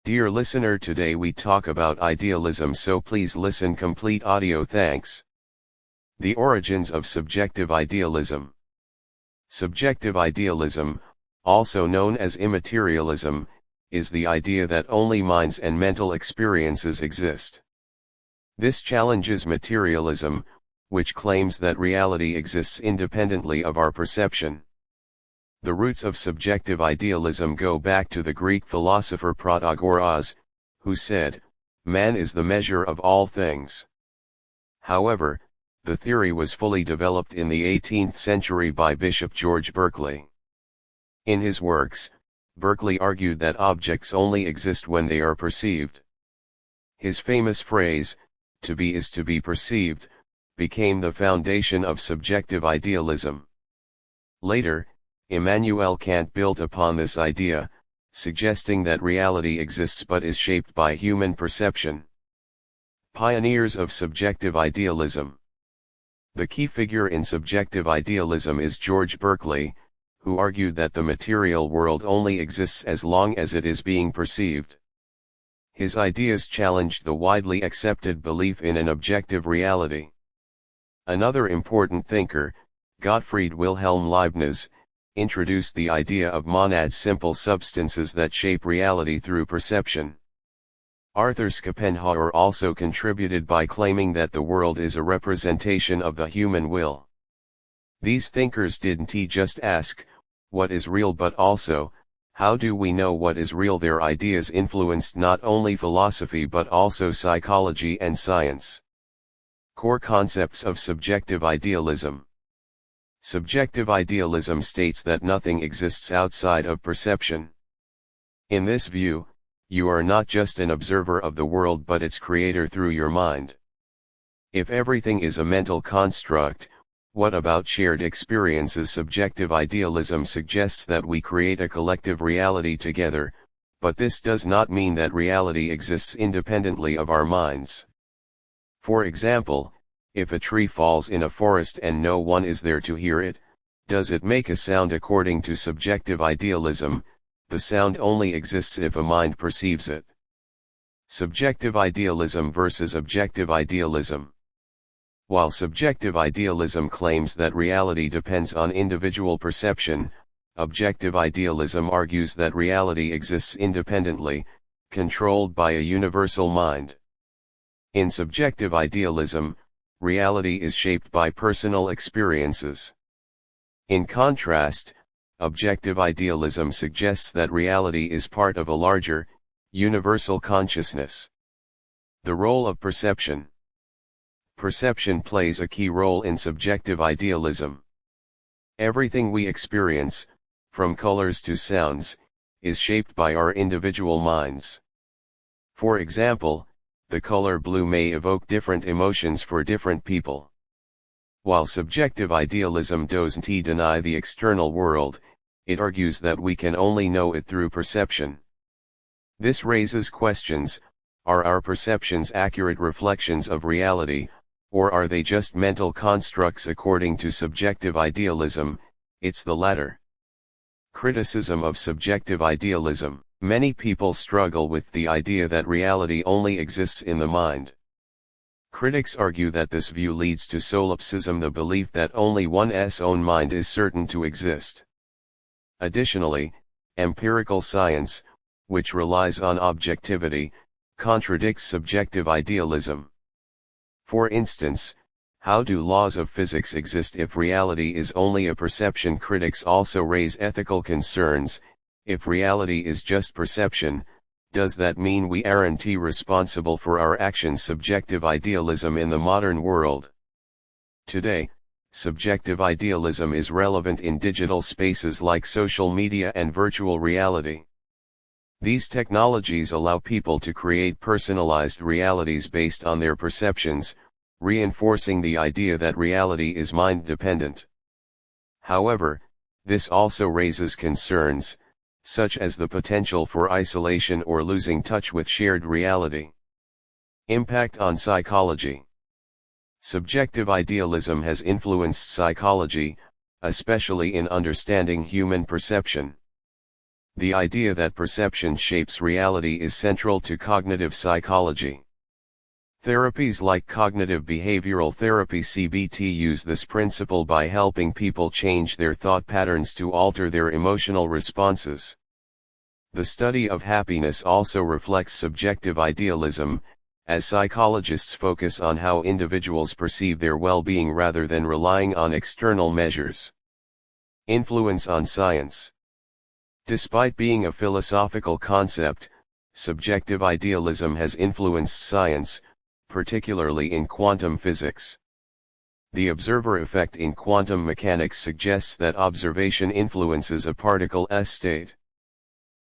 Dear listener, today we talk about idealism, so please listen complete audio. Thanks. The origins of subjective idealism. Subjective idealism, also known as immaterialism, is the idea that only minds and mental experiences exist. This challenges materialism, which claims that reality exists independently of our perception. The roots of subjective idealism go back to the Greek philosopher Protagoras, who said, "Man is the measure of all things." However, the theory was fully developed in the 18th century by Bishop George Berkeley. In his works, Berkeley argued that objects only exist when they are perceived. His famous phrase, "To be is to be perceived," became the foundation of subjective idealism. Later, Immanuel Kant built upon this idea, suggesting that reality exists but is shaped by human perception. Pioneers of subjective idealism. The key figure in subjective idealism is George Berkeley, who argued that the material world only exists as long as it is being perceived. His ideas challenged the widely accepted belief in an objective reality. Another important thinker, Gottfried Wilhelm Leibniz, introduced the idea of monads, simple substances that shape reality through perception. Arthur Schopenhauer also contributed by claiming that the world is a representation of the human will. These thinkers didn't just ask, what is real, but also, how do we know what is real? Their ideas influenced not only philosophy but also psychology and science. Core concepts of subjective idealism. Subjective idealism states that nothing exists outside of perception. In this view, you are not just an observer of the world but its creator through your mind. If everything is a mental construct, what about shared experiences? Subjective idealism suggests that we create a collective reality together, but this does not mean that reality exists independently of our minds. For example, if a tree falls in a forest and no one is there to hear it, does it make a sound? According to subjective idealism, the sound only exists if a mind perceives it. Subjective idealism versus objective idealism. While subjective idealism claims that reality depends on individual perception, objective idealism argues that reality exists independently, controlled by a universal mind. In subjective idealism, reality is shaped by personal experiences. In contrast, objective idealism suggests that reality is part of a larger, universal consciousness. The role of perception. Perception plays a key role in subjective idealism. Everything we experience, from colors to sounds, is shaped by our individual minds. For example, the color blue may evoke different emotions for different people. While subjective idealism doesn't deny the external world, it argues that we can only know it through perception. This raises questions: are our perceptions accurate reflections of reality, or are they just mental constructs? According to subjective idealism, it's the latter. Criticism of subjective idealism. Many people struggle with the idea that reality only exists in the mind. Critics argue that this view leads to solipsism, the belief that only one's own mind is certain to exist. Additionally, empirical science, which relies on objectivity, contradicts subjective idealism. For instance, how do laws of physics exist if reality is only a perception? Critics also raise ethical concerns. If reality is just perception, does that mean we aren't responsible for our actions? Subjective idealism in the modern world. Today, subjective idealism is relevant in digital spaces like social media and virtual reality. These technologies allow people to create personalized realities based on their perceptions, reinforcing the idea that reality is mind-dependent. However, this also raises concerns, such as the potential for isolation or losing touch with shared reality. Impact on psychology. Subjective idealism has influenced psychology, especially in understanding human perception. The idea that perception shapes reality is central to cognitive psychology. Therapies like cognitive behavioral therapy (CBT) use this principle by helping people change their thought patterns to alter their emotional responses. The study of happiness also reflects subjective idealism, as psychologists focus on how individuals perceive their well-being rather than relying on external measures. Influence on science. Despite being a philosophical concept, subjective idealism has influenced science, particularly in quantum physics. The observer effect in quantum mechanics suggests that observation influences a particle's state.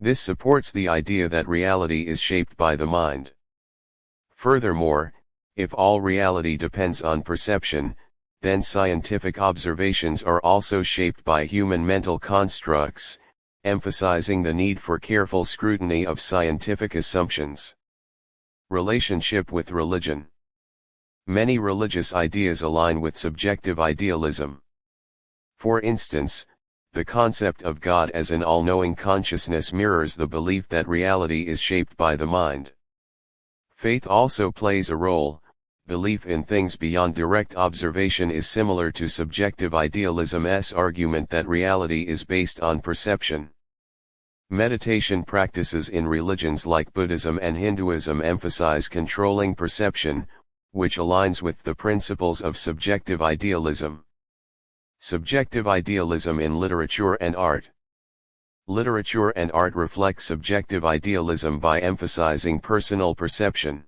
This supports the idea that reality is shaped by the mind. Furthermore, if all reality depends on perception, then scientific observations are also shaped by human mental constructs, emphasizing the need for careful scrutiny of scientific assumptions. Relationship with religion. Many religious ideas align with subjective idealism. For instance, the concept of God as an all-knowing consciousness mirrors the belief that reality is shaped by the mind. Faith also plays a role. Belief in things beyond direct observation is similar to subjective idealism's argument that reality is based on perception. Meditation practices in religions like Buddhism and Hinduism emphasize controlling perception, which aligns with the principles of subjective idealism. Subjective idealism in literature and art. Literature and art reflect subjective idealism by emphasizing personal perception.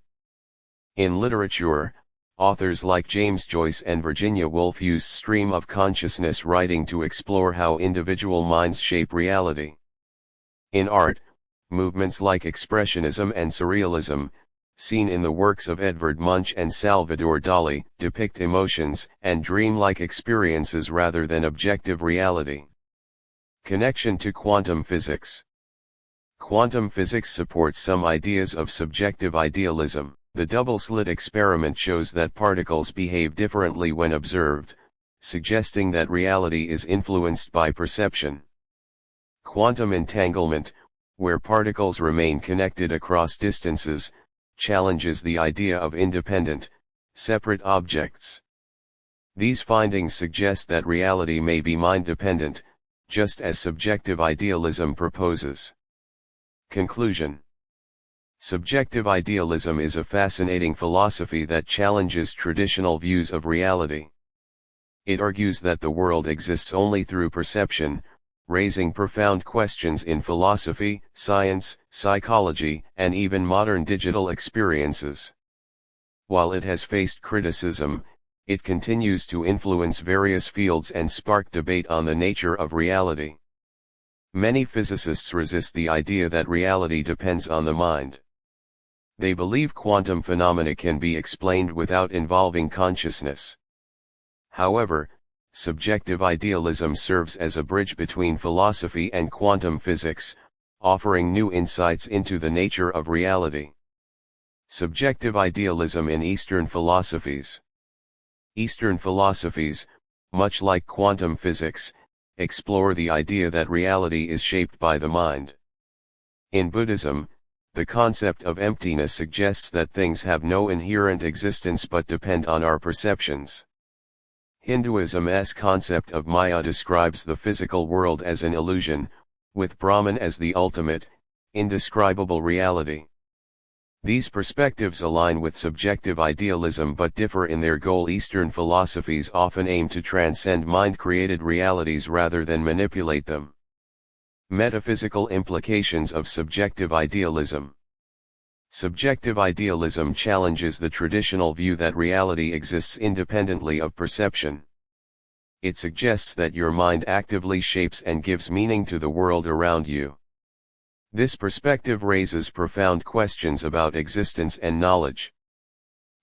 In literature, authors like James Joyce and Virginia Woolf use stream of consciousness writing to explore how individual minds shape reality. In art, movements like Expressionism and Surrealism, seen in the works of Edvard Munch and Salvador Dali, depict emotions and dream-like experiences rather than objective reality. Connection to quantum physics. Quantum physics supports some ideas of subjective idealism. The double-slit experiment shows that particles behave differently when observed, suggesting that reality is influenced by perception. Quantum entanglement, where particles remain connected across distances, challenges the idea of independent, separate objects. These findings suggest that reality may be mind-dependent, just as subjective idealism proposes. Conclusion. Subjective idealism is a fascinating philosophy that challenges traditional views of reality. It argues that the world exists only through perception, raising profound questions in philosophy, science, psychology, and even modern digital experiences. While it has faced criticism, it continues to influence various fields and spark debate on the nature of reality. Many physicists resist the idea that reality depends on the mind. They believe quantum phenomena can be explained without involving consciousness. However, subjective idealism serves as a bridge between philosophy and quantum physics, offering new insights into the nature of reality. Subjective idealism in Eastern philosophies. Eastern philosophies, much like quantum physics, explore the idea that reality is shaped by the mind. In Buddhism, the concept of emptiness suggests that things have no inherent existence but depend on our perceptions. Hinduism's concept of Maya describes the physical world as an illusion, with Brahman as the ultimate, indescribable reality. These perspectives align with subjective idealism but differ in their goal. Eastern philosophies often aim to transcend mind-created realities rather than manipulate them. Metaphysical implications of subjective idealism. Subjective idealism challenges the traditional view that reality exists independently of perception. It suggests that your mind actively shapes and gives meaning to the world around you. This perspective raises profound questions about existence and knowledge.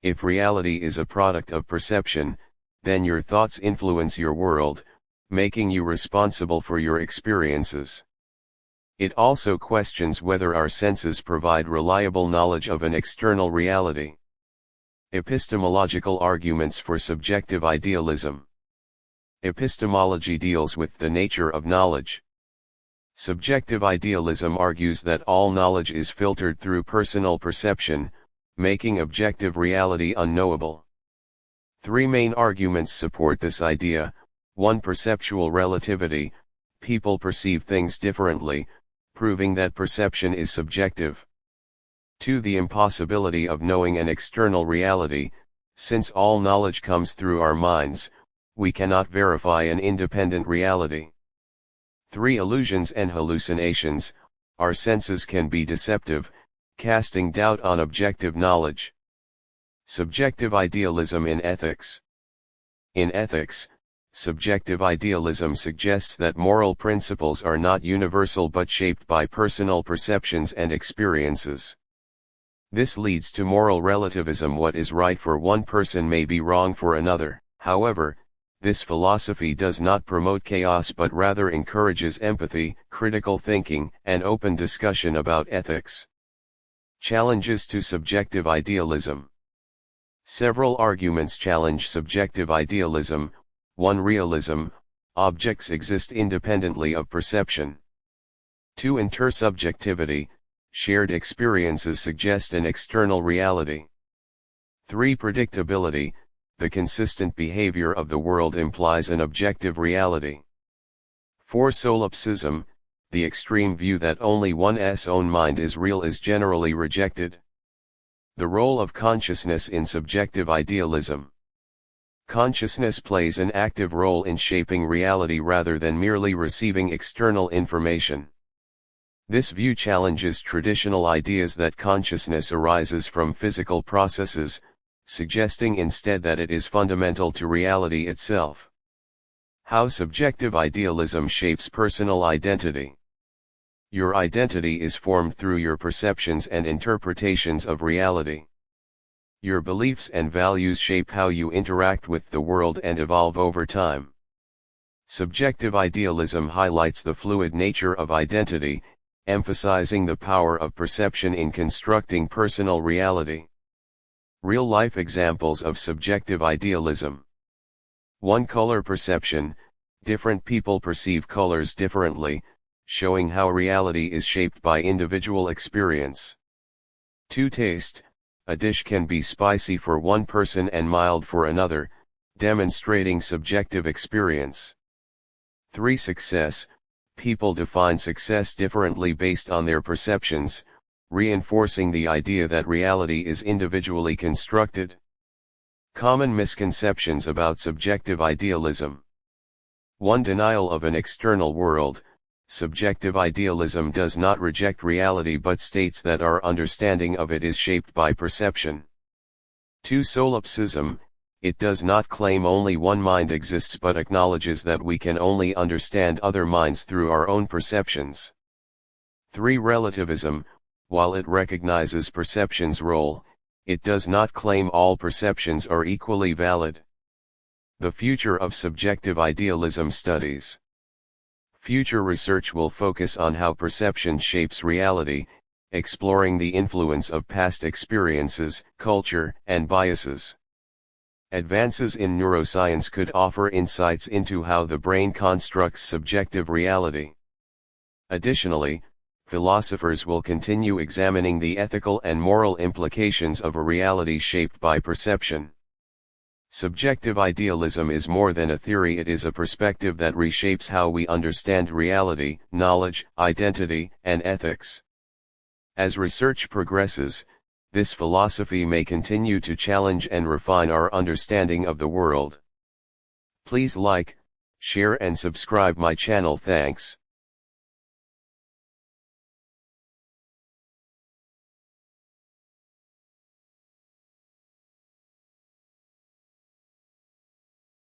If reality is a product of perception, then your thoughts influence your world, making you responsible for your experiences. It also questions whether our senses provide reliable knowledge of an external reality. Epistemological arguments for subjective idealism. Epistemology deals with the nature of knowledge. Subjective idealism argues that all knowledge is filtered through personal perception, making objective reality unknowable. Three main arguments support this idea. 1. Perceptual relativity. People perceive things differently, proving that perception is subjective. 2. The impossibility of knowing an external reality. Since all knowledge comes through our minds, we cannot verify an independent reality. 3. Illusions and hallucinations. Our senses can be deceptive, casting doubt on objective knowledge. Subjective idealism in ethics. In ethics, subjective idealism suggests that moral principles are not universal but shaped by personal perceptions and experiences. This leads to moral relativism. What is right for one person may be wrong for another. However, this philosophy does not promote chaos but rather encourages empathy, critical thinking, and open discussion about ethics. Challenges to subjective idealism. Several arguments challenge subjective idealism. 1. Realism. Objects exist independently of perception. 2. Intersubjectivity. Shared experiences suggest an external reality. 3. Predictability. The consistent behavior of the world implies an objective reality. 4. Solipsism. The extreme view that only one's own mind is real is generally rejected. The role of consciousness in subjective idealism. Consciousness plays an active role in shaping reality rather than merely receiving external information. This view challenges traditional ideas that consciousness arises from physical processes, suggesting instead that it is fundamental to reality itself. How subjective idealism shapes personal identity. Your identity is formed through your perceptions and interpretations of reality. Your beliefs and values shape how you interact with the world and evolve over time. Subjective idealism highlights the fluid nature of identity, emphasizing the power of perception in constructing personal reality. Real-life examples of subjective idealism. 1. Color perception. Different people perceive colors differently, showing how reality is shaped by individual experience. 2. Taste. A dish can be spicy for one person and mild for another, demonstrating subjective experience. 3. Success. People define success differently based on their perceptions, reinforcing the idea that reality is individually constructed. Common misconceptions about subjective idealism. 1. Denial of an external world. Subjective idealism does not reject reality but states that our understanding of it is shaped by perception. 2. Solipsism. It does not claim only one mind exists but acknowledges that we can only understand other minds through our own perceptions. 3. Relativism. While it recognizes perception's role, it does not claim all perceptions are equally valid. The future of subjective idealism studies. Future research will focus on how perception shapes reality, exploring the influence of past experiences, culture, and biases. Advances in neuroscience could offer insights into how the brain constructs subjective reality. Additionally, philosophers will continue examining the ethical and moral implications of a reality shaped by perception. Subjective idealism is more than a theory, it is a perspective that reshapes how we understand reality, knowledge, identity, and ethics. As research progresses, this philosophy may continue to challenge and refine our understanding of the world. Please like, share and subscribe my channel. Thanks.